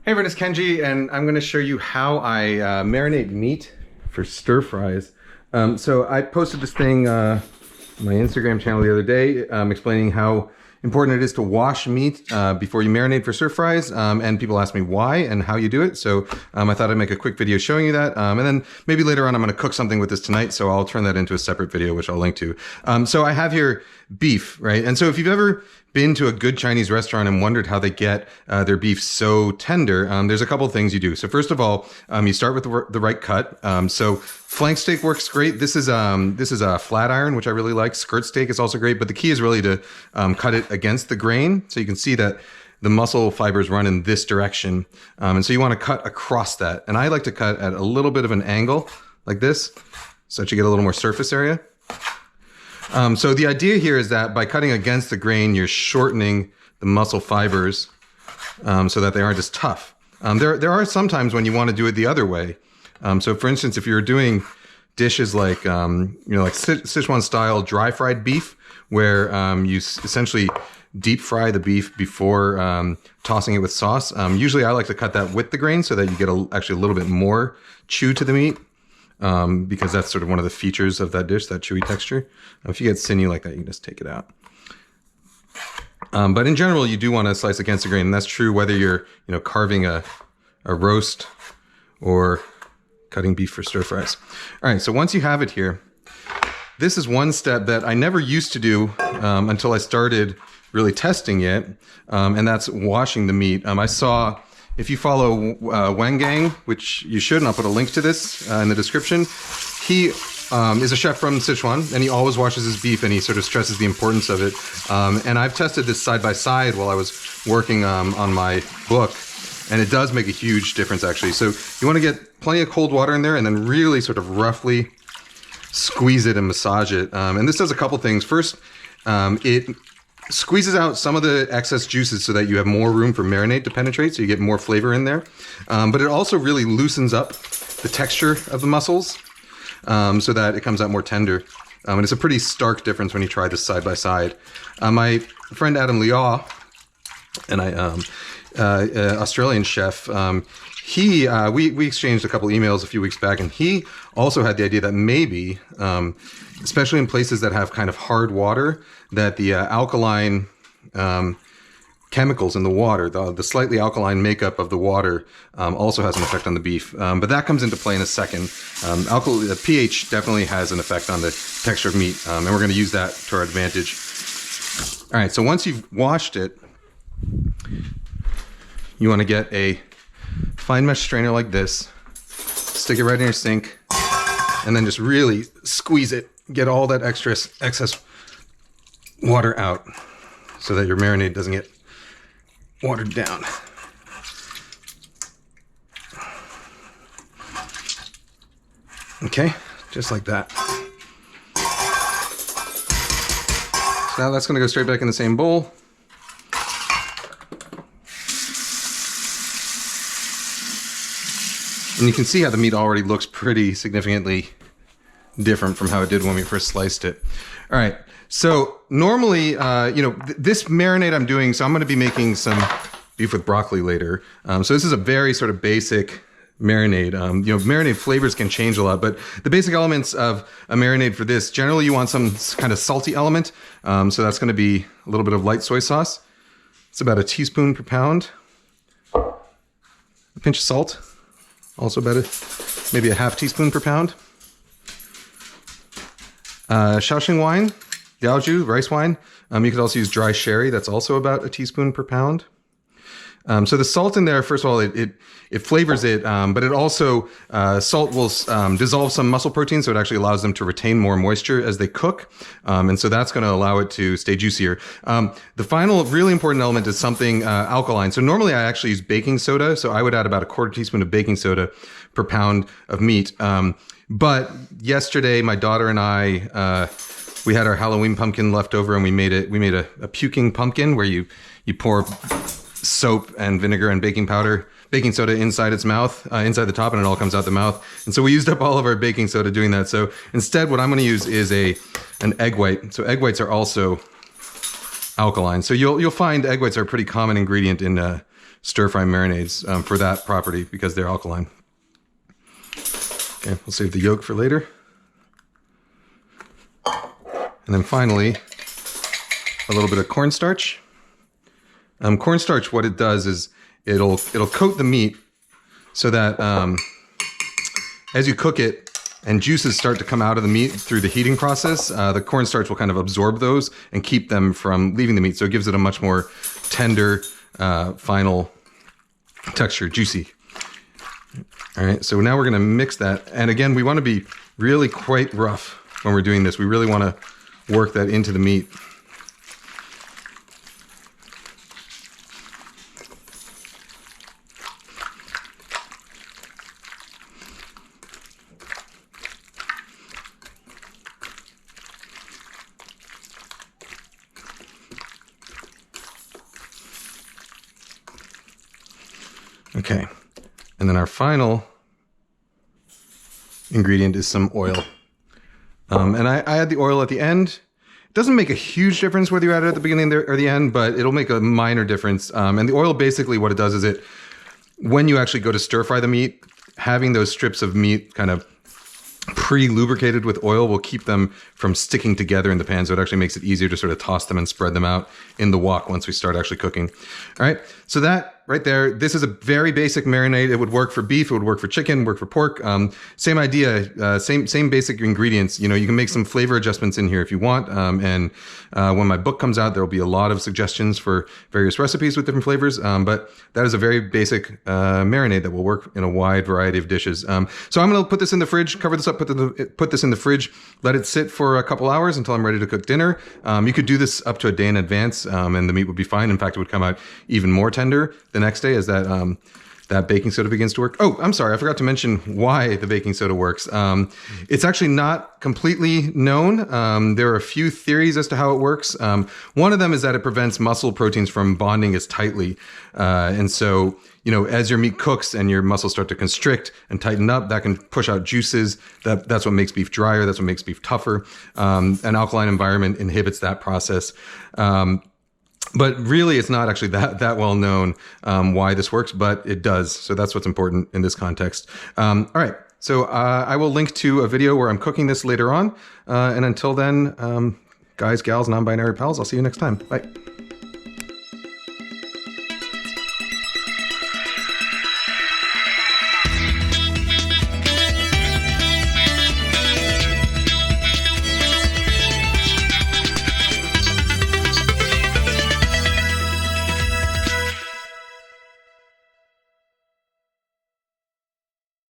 Hey everyone, it's Kenji, and I'm going to show you how I marinate meat for stir fries. So I posted this thing on my Instagram channel the other day explaining how important it is to wash meat before you marinate for stir fries, and people asked me why and how you do it. So I thought I'd make a quick video showing you that, and then maybe later on I'm going to cook something with this tonight, so I'll turn that into a separate video, which I'll link to. So I have here beef, right? And so if you've ever been to a good Chinese restaurant and wondered how they get their beef so tender, there's a couple things you do. So first of all, you start with the right cut. So flank steak works great. This is a flat iron, which I really like. Skirt steak is also great, but the key is really to cut it against the grain, so you can see that the muscle fibers run in this direction, and so you want to cut across that. And I like to cut at a little bit of an angle, like this, so that you get a little more surface area. So the idea here is that by cutting against the grain, you're shortening the muscle fibers so that they aren't as tough. There are some times when you want to do it the other way. So for instance, if you're doing dishes like, like Sichuan style dry fried beef, where you essentially deep fry the beef before tossing it with sauce. Usually I like to cut that with the grain so that you get actually a little bit more chew to the meat. Because that's sort of one of the features of that dish, that chewy texture. If you get sinew like that, you can just take it out. But in general, you do want to slice against the grain, and that's true whether you're, carving a roast or cutting beef for stir fries. All right, so once you have it here, this is one step that I never used to do until I started really testing it, and that's washing the meat. I saw, if you follow Wang Gang, which you should, and I'll put a link to this in the description, he is a chef from Sichuan, and he always washes his beef, and he sort of stresses the importance of it. And I've tested this side by side while I was working on my book, and it does make a huge difference, actually. So you want to get plenty of cold water in there, and then really sort of roughly squeeze it and massage it. And this does a couple things. First, it squeezes out some of the excess juices so that you have more room for marinade to penetrate, so you get more flavor in there. But it also really loosens up the texture of the muscles so that it comes out more tender. And it's a pretty stark difference when you try this side by side. My friend Adam Liaw, and Australian chef, we exchanged a couple emails a few weeks back, and he also had the idea that maybe, especially in places that have kind of hard water, that the alkaline chemicals in the water, the slightly alkaline makeup of the water, also has an effect on the beef. But that comes into play in a second. The pH definitely has an effect on the texture of meat, and we're going to use that to our advantage. All right, so once you've washed it, you want to get a fine mesh strainer like this, stick it right in your sink, and then just really squeeze it, get all that excess water out so that your marinade doesn't get watered down. Okay, just like that. So now that's going to go straight back in the same bowl. And you can see how the meat already looks pretty significantly different from how it did when we first sliced it. All right, so normally, this marinade I'm doing, so I'm going to be making some beef with broccoli later. So this is a very sort of basic marinade. Marinade flavors can change a lot, but the basic elements of a marinade for this, generally you want some kind of salty element. So that's going to be a little bit of light soy sauce. It's about a teaspoon per pound. A pinch of salt. Also about maybe a half teaspoon per pound. Shaoxing wine, Diaoju, rice wine. You could also use dry sherry. That's also about a teaspoon per pound. So the salt in there, first of all, it flavors it, but it also, salt will dissolve some muscle protein, so it actually allows them to retain more moisture as they cook. And so that's going to allow it to stay juicier. The final really important element is something alkaline. So normally I actually use baking soda, so I would add about a quarter teaspoon of baking soda per pound of meat. But yesterday, my daughter and I, we had our Halloween pumpkin left over, and we made a puking pumpkin where you pour soap and vinegar and baking soda inside its mouth, inside the top, and it all comes out the mouth. And so we used up all of our baking soda doing that. So instead, what I'm going to use is an egg white. So egg whites are also alkaline. So you'll find egg whites are a pretty common ingredient in stir fry marinades for that property because they're alkaline. Okay, we'll save the yolk for later. And then finally, a little bit of cornstarch. Cornstarch, what it does is it'll coat the meat so that as you cook it and juices start to come out of the meat through the heating process, the cornstarch will kind of absorb those and keep them from leaving the meat. So it gives it a much more tender, final texture, juicy. All right, so now we're gonna mix that. And again, we wanna be really quite rough when we're doing this. We really wanna work that into the meat. Okay, and then our final ingredient is some oil. And I add the oil at the end. It doesn't make a huge difference whether you add it at the beginning or the end, but it'll make a minor difference. And the oil, basically what it does is when you actually go to stir fry the meat, having those strips of meat kind of pre-lubricated with oil will keep them from sticking together in the pan, so it actually makes it easier to sort of toss them and spread them out in the wok once we start actually cooking. All right, so that right there, this is a very basic marinade. It would work for beef, it would work for chicken, work for pork. Same idea, same basic ingredients. You know, you can make some flavor adjustments in here if you want. And when my book comes out, there will be a lot of suggestions for various recipes with different flavors. But that is a very basic marinade that will work in a wide variety of dishes. So I'm going to put this in the fridge, cover this up, put this in the fridge, let it sit for a couple hours until I'm ready to cook dinner. You could do this up to a day in advance, and the meat would be fine. In fact, it would come out even more tender the next day as that baking soda begins to work. Oh, I'm sorry, I forgot to mention why the baking soda works. It's actually not completely known. There are a few theories as to how it works. One of them is that it prevents muscle proteins from bonding as tightly. And so, you know, as your meat cooks and your muscles start to constrict and tighten up, that can push out juices. That's what makes beef drier. That's what makes beef tougher. An alkaline environment inhibits that process. But really, it's not actually that well known why this works, but it does. So that's what's important in this context. All right. So I will link to a video where I'm cooking this later on. And until then, guys, gals, non-binary pals, I'll see you next time. Bye.